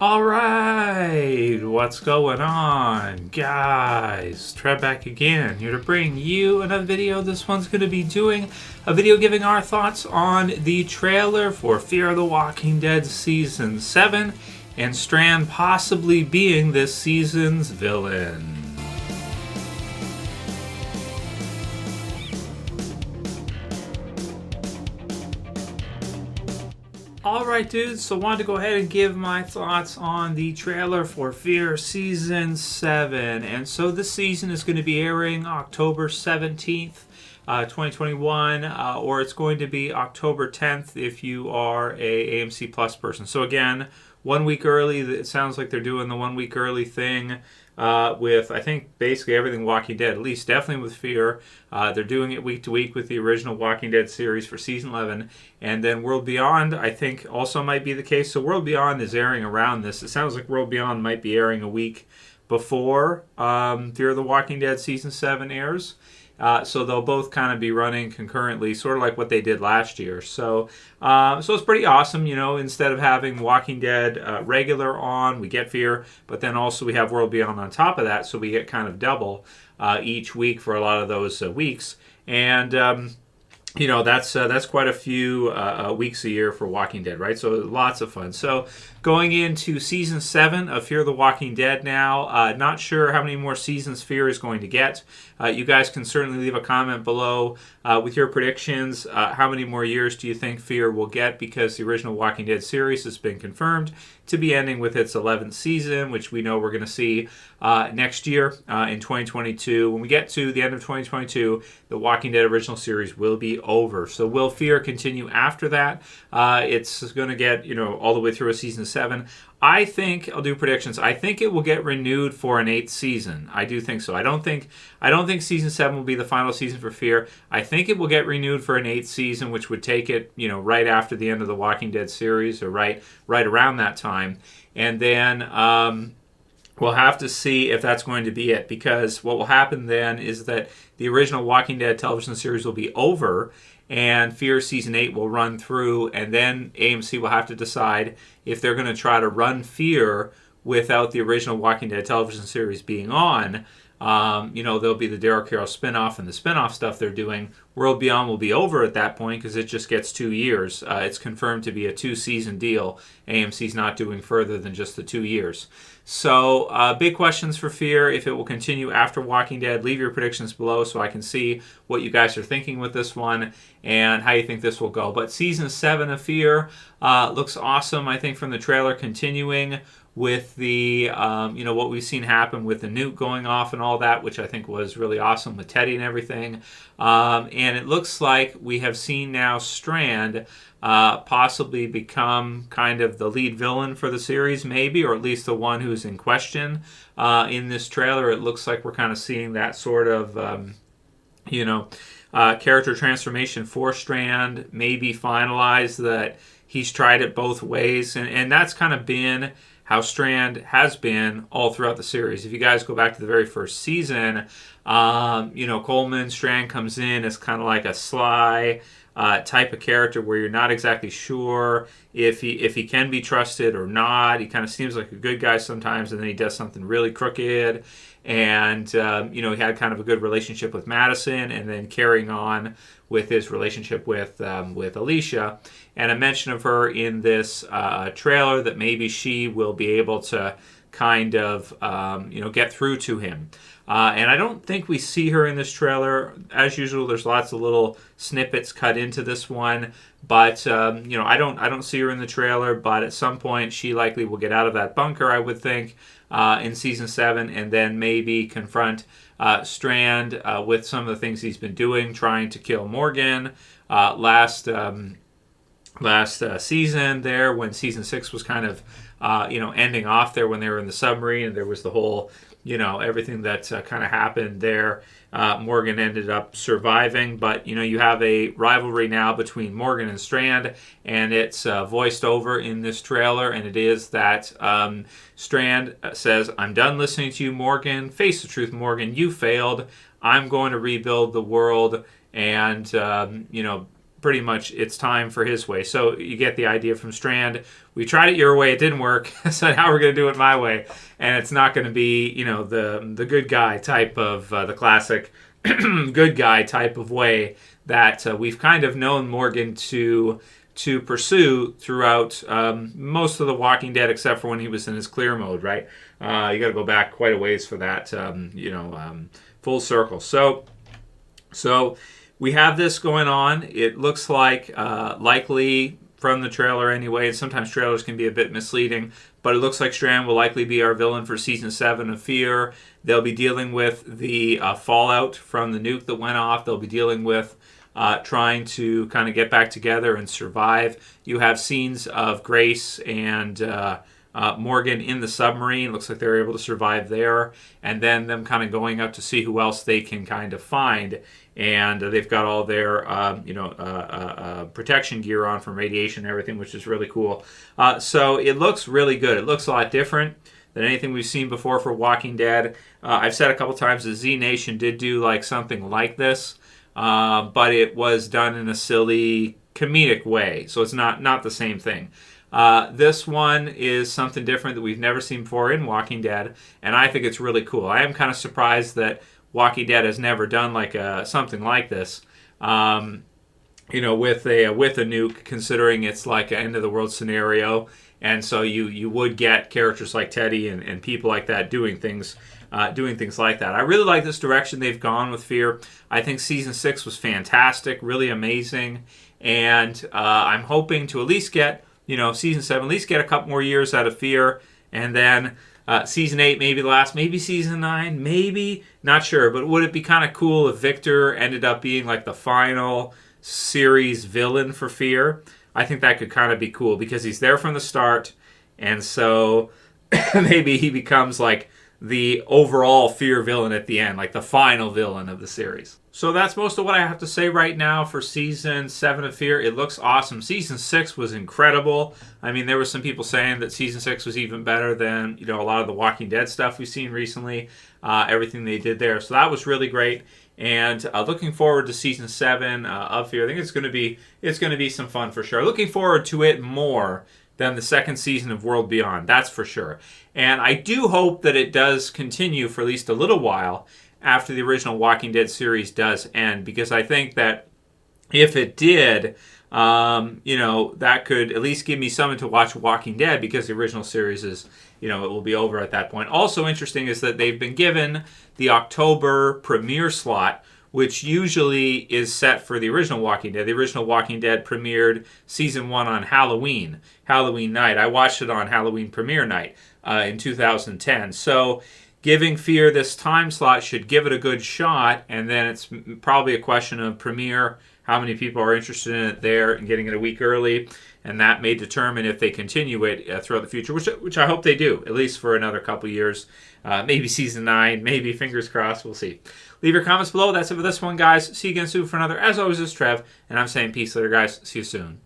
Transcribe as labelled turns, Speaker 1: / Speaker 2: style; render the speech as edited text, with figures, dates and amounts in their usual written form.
Speaker 1: Alright, what's going on, guys? Trev back again, here to bring you another video. This one's going to be doing a video giving our thoughts on the trailer for Fear the Walking Dead Season 7, and Strand possibly being this season's villain. Alright dudes, so I wanted to go ahead and give my thoughts on the trailer for Fear Season 7. And so this season is going to be airing October 17th, 2021, or it's going to be October 10th if you are a AMC Plus person. So again, 1 week early. It sounds like they're doing the 1 week early thing with, I think, basically everything Walking Dead, at least definitely with Fear. They're doing it week to week with the original Walking Dead series for Season 11. And then World Beyond, I think, also might be the case. So World Beyond is airing around this. It sounds like World Beyond might be airing a week before Fear the Walking Dead Season 7 airs. So they'll both kind of be running concurrently, sort of like what they did last year. So it's pretty awesome, you know. Instead of having Walking Dead regular on, we get Fear, but then also we have World Beyond on top of that, so we get kind of double each week for a lot of those weeks. And you know, that's quite a few weeks a year for Walking Dead, right? So lots of fun. So going into Season 7 of Fear the Walking Dead now. Not sure how many more seasons Fear is going to get. You guys can certainly leave a comment below with your predictions. How many more years do you think Fear will get? Because the original Walking Dead series has been confirmed to be ending with its 11th season, which we know we're going to see next year in 2022. When we get to the end of 2022, the Walking Dead original series will be over. So will Fear continue after that? It's going to get, you know, all the way through a Season 7. I think, I'll do predictions, I think it will get renewed for an 8th season. I do think so. I don't think Season 7 will be the final season for Fear. I think it will get renewed for an 8th season, which would take it, you know, right after the end of the Walking Dead series, or right around that time. And then we'll have to see if that's going to be it, because what will happen then is that the original Walking Dead television series will be over, and Fear Season 8 will run through, and then AMC will have to decide if they're going to try to run Fear without the original Walking Dead television series being on. You know, there'll be the Daryl Carroll spinoff and the spinoff stuff they're doing. World Beyond will be over at that point because it just gets 2 years. It's confirmed to be a 2-season deal. AMC's not doing further than just the 2 years. So big questions for Fear, if it will continue after Walking Dead. Leave your predictions below so I can see what you guys are thinking with this one and how you think this will go. But Season 7 of Fear looks awesome, I think, from the trailer, continuing with the, you know, what we've seen happen with the nuke going off and all that, which I think was really awesome with Teddy and everything. And it looks like we have seen now Strand possibly become kind of the lead villain for the series, maybe, or at least the one who's in question in this trailer. It looks like we're kind of seeing that sort of, you know, character transformation for Strand, maybe finalized, that he's tried it both ways. And that's kind of been how Strand has been all throughout the series. If you guys go back to the very first season, you know, Coleman, Strand comes in as kind of like a sly type of character where you're not exactly sure if he can be trusted or not. He kind of seems like a good guy sometimes, and then he does something really crooked. And, you know, he had kind of a good relationship with Madison, and then carrying on with his relationship with Alycia. And a mention of her in this trailer that maybe she will be able to kind of, you know, get through to him. And I don't think we see her in this trailer. As usual, there's lots of little snippets cut into this one. But, you know, I don't see her in the trailer. But at some point, she likely will get out of that bunker, I would think, in Season 7. And then maybe confront Strand with some of the things he's been doing, trying to kill Morgan last season there, when Season 6 was kind of, you know, ending off there when they were in the submarine, and there was the whole, you know, everything that kind of happened there. Morgan ended up surviving, but, you know, you have a rivalry now between Morgan and Strand, and it's voiced over in this trailer, and it is that Strand says, "I'm done listening to you, Morgan. Face the truth, Morgan. You failed. I'm going to rebuild the world and, you know, pretty much it's time for his way. So you get the idea from Strand. We tried it your way, it didn't work. So now we're going to do it my way, and it's not going to be, you know, the good guy type of the classic good guy type of way that we've kind of known Morgan to pursue throughout most of The Walking Dead, except for when he was in his clear mode, right? You got to go back quite a ways for that, full circle. So we have this going on. It looks like likely from the trailer anyway, and sometimes trailers can be a bit misleading, but it looks like Strand will likely be our villain for Season 7 of Fear. They'll be dealing with the fallout from the nuke that went off. They'll be dealing with trying to kind of get back together and survive. You have scenes of Grace and Morgan in the submarine. Looks like they're able to survive there. And then them kind of going out to see who else they can kind of find. And they've got all their protection gear on from radiation and everything, which is really cool. So it looks really good. It looks a lot different than anything we've seen before for Walking Dead. I've said a couple times that Z Nation did do like something like this, but it was done in a silly comedic way, so it's not the same thing. This one is something different that we've never seen before in Walking Dead, and I think it's really cool. I am kind of surprised that Walking Dead has never done like something like this, with a nuke, considering it's like an end of the world scenario, and so you would get characters like Teddy and people like that doing things like that. I really like this direction they've gone with Fear. I think Season 6 was fantastic, really amazing, and I'm hoping to at least get, Season 7, at least get a couple more years out of Fear, and then Season 8 maybe last, maybe Season 9, maybe, not sure, but would it be kind of cool if Victor ended up being like the final series villain for Fear? I think that could kind of be cool, because he's there from the start, and so maybe he becomes like the overall Fear villain at the end, like the final villain of the series. So that's most of what I have to say right now for Season 7 of Fear. It looks awesome. Season 6 was incredible. I mean, there were some people saying that Season 6 was even better than, a lot of the Walking Dead stuff we've seen recently, everything they did there. So that was really great. And looking forward to Season 7 of Fear. I think it's going to be some fun for sure. Looking forward to it more than the second season of World Beyond, that's for sure. And I do hope that it does continue for at least a little while after the original Walking Dead series does end, because I think that if it did, that could at least give me something to watch Walking Dead, because the original series is, it will be over at that point. Also interesting is that they've been given the October premiere slot, which usually is set for the original Walking Dead. The original Walking Dead premiered Season 1 on Halloween night. I watched it on Halloween premiere night in 2010. So giving Fear this time slot should give it a good shot, and then it's probably a question of premiere, how many people are interested in it there, and getting it a week early, and that may determine if they continue it throughout the future, which I hope they do, at least for another couple years. Maybe Season 9, maybe, fingers crossed, we'll see. Leave your comments below. That's it for this one, guys. See you again soon for another. As always, this is Trev, and I'm saying peace later, guys. See you soon.